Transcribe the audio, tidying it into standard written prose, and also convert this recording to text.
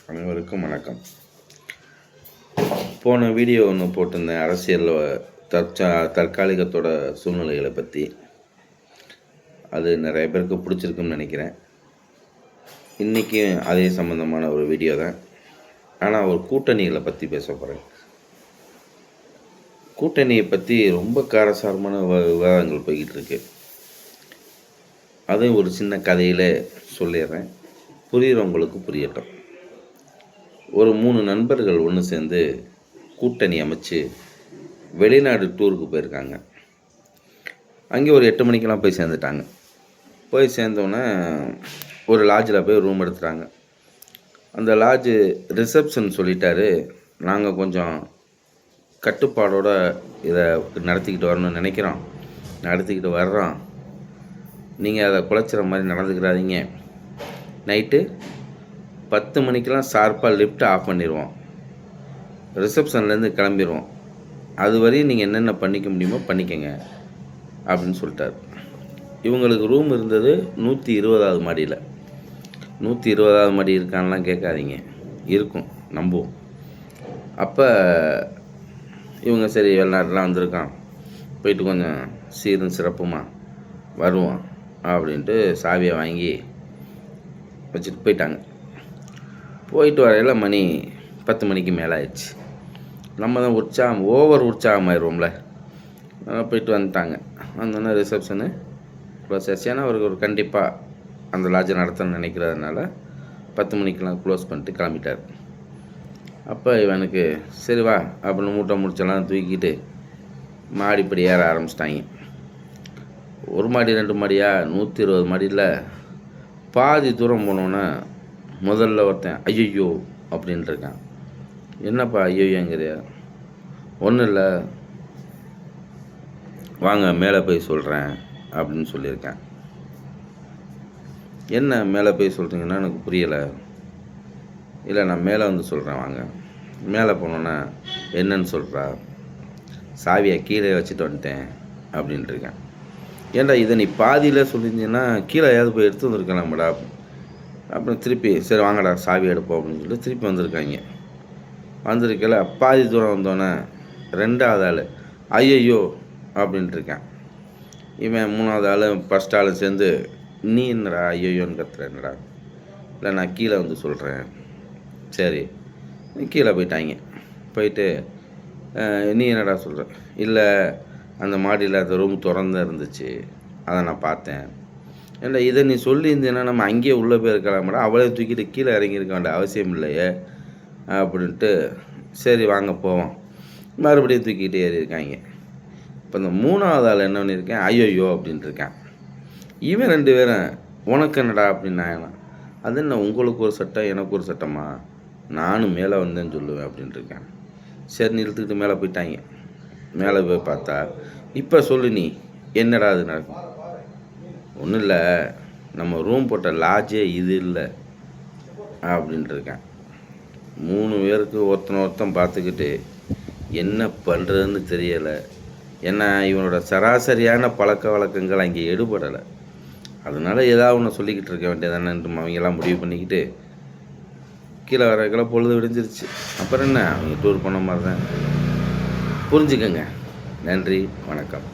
அனைவருக்கும் வணக்கம். போன வீடியோ ஒன்று போட்டிருந்தேன், அரசியலில் தற்காலிகத்தோட சூழ்நிலைகளை பற்றி. அது நிறைய பேருக்கு பிடிச்சிருக்குன்னு நினைக்கிறேன். இன்றைக்கி அதே சம்மந்தமான ஒரு வீடியோ தான். ஆனால் ஒரு கூட்டணிகளை பற்றி பேச போகிறேன். கூட்டணியை பற்றி ரொம்ப காரசாரமான விவாதங்கள் போய்கிட்டு இருக்கு. அதையும் ஒரு சின்ன கதையில் சொல்லிடுறேன், புரிகிறவங்களுக்கு புரியட்டும். ஒரு 3 நண்பர்கள் ஒன்று சேர்ந்து கூட்டணி அமைச்சு வெளிநாடு டூருக்கு போயிருக்காங்க. அங்கே ஒரு 8 மணிக்கெலாம் போய் சேர்ந்துட்டாங்க. போய் சேர்ந்தோன்னே ஒரு லாட்ஜில் போய் ரூம் எடுத்துட்டாங்க. அந்த லாட்ஜு ரிசப்ஷன் சொல்லிட்டாரு, நாங்கள் கொஞ்சம் கட்டுப்பாடோடு இதை நடத்திக்கிட்டு வரணும்னு நினைக்கிறோம், நடத்திக்கிட்டு வர்றோம், நீங்கள் அதை குலைச்சிற மாதிரி நடந்துக்கிறாதீங்க. நைட்டு 10 மணிக்கெலாம் ஷார்ப்பாக லிஃப்ட்டை ஆஃப் பண்ணிடுவோம், ரிசப்ஷன்லேருந்து கிளம்பிடுவோம், அது வரையும் நீங்கள் என்னென்ன பண்ணிக்க முடியுமோ பண்ணிக்கங்க அப்படின்னு சொல்லிட்டார். இவங்களுக்கு ரூம் இருந்தது 120வது மாடியில். 120வது மாடி இருக்கான்லாம் கேட்காதீங்க, இருக்கும், நம்புவோம். அப்போ இவங்க சரி வெளிநாட்டுலாம் வந்திருக்கான், போயிட்டு கொஞ்சம் சீரும் சிறப்புமா வருவோம் அப்படின்ட்டு சாவியை வாங்கி வச்சுட்டு போயிட்டாங்க. போயிட்டு வரையில் மணி 10 மணிக்கு மேலே ஆயிடுச்சு. நம்ம தான் ஓவர் உற்சாகமாயிருவோம்ல. போயிட்டு வந்துட்டாங்க. வந்தோன்னே ரிசப்ஷனு க்ளோஸ் ஆச்சு. ஏன்னா அவருக்கு ஒரு கண்டிப்பாக அந்த லாட்ஜை நடத்தணும்னு நினைக்கிறதுனால 10 மணிக்கெலாம் க்ளோஸ் பண்ணிட்டு கிளம்பிட்டார். அப்போ இவனுக்கு சரி வா அப்படின்னு மூட்டை முடிச்செல்லாம் தூக்கிட்டு மாடிப்படி ஏற ஆரம்பிச்சிட்டாங்க. ஒரு மாடி 2 மாடியா, 120 மாடியில் பாதி தூரம் போனோன்னே முதல்ல ஒருத்தன் ஐயோ அப்படின்ட்டு இருக்கான். என்னப்பா ஐயோங்கிறியா? ஒன்றும் இல்லை, வாங்க மேலே போய் சொல்கிறேன் அப்படின்னு சொல்லியிருக்கேன். என்ன மேலே போய் சொல்கிறீங்கன்னா எனக்கு புரியலை. இல்லை, நான் மேலே வந்து சொல்கிறேன் வாங்க. மேலே போனோன்னா என்னன்னு சொல்கிறா? சாவியை கீழே வச்சுட்டு வந்துட்டேன் அப்படின்ட்டு இருக்கேன். ஏன்டா இதை நீ பாதியில் சொல்லியிருந்தீங்கன்னா கீழேயாவது போய் எடுத்து வந்துருக்கலாம்டா. அப்புறம் திருப்பி சரி வாங்கடா சாவி எடுப்போம் அப்படின்னு சொல்லிட்டு திருப்பி வந்திருக்காங்க. வந்திருக்கல பாதி தூரம் வந்தோன்னே 2வது ஆள் ஐயோ அப்படின்ட்டு இருக்கேன். இவன் 3வது ஆள் ஃபஸ்ட் ஆள் சேர்ந்து நீ என்னடா ஐயோன்னு கத்துறேன்டா? இல்லை, நான் கீழே வந்து சொல்கிறேன். சரி, கீழே போயிட்டாங்க. போயிட்டு நீ என்னடா சொல்கிற? இல்லை, அந்த மாடியில் அந்த ரூம் திறந்து இருந்துச்சு, அதை நான் பார்த்தேன். இல்லை, இதை நீ சொல்லியிருந்தேன்னா நம்ம அங்கேயே உள்ளே போயிருக்கலாம்டா, அவளே தூக்கிட்டு கீழே இறங்கியிருக்க வேண்டிய அவசியம் இல்லையே அப்படின்ட்டு சரி வாங்க போவோம். மறுபடியும் தூக்கிட்டு ஏறியிருக்காங்க. இப்போ இந்த 3வது ஆள் என்ன பண்ணியிருக்கேன், ஐயோ அப்படின்ட்டு இருக்கேன். இவன் 2 பேரும் உனக்கு என்னடா அப்படின்னா, அது என்ன உங்களுக்கு ஒரு சட்டம் எனக்கு ஒரு சட்டமா, நானும் மேலே வந்தேன்னு சொல்லுவேன் அப்படின்ட்டு இருக்கேன். சரி நிறுத்துக்கிட்டு மேலே போயிட்டாங்க. மேலே போய் பார்த்தா இப்போ சொல்லு நீ என்னடா அது நடக்கும்? ஒன்றும் இல்லை, நம்ம ரூம் போட்ட லாட்ஜே இது இல்லை அப்படின்ட்டு இருக்கேன். 3 பேருக்கு ஒருத்தன் பார்த்துக்கிட்டு என்ன பண்ணுறதுன்னு தெரியலை. ஏன்னா இவனோட சராசரியான பழக்க வழக்கங்கள் அங்கே எடுபடலை. அதனால ஏதாவது ஒன்று சொல்லிக்கிட்டு இருக்க வேண்டியதானு அவங்கெல்லாம் முடிவு பண்ணிக்கிட்டு கீழே வரக்கெல்லாம் பொழுது விடிஞ்சிருச்சு. அப்புறம் என்ன, அவங்க டூர் பண்ண மாதிரி தான் புரிஞ்சுக்கங்க. நன்றி, வணக்கம்.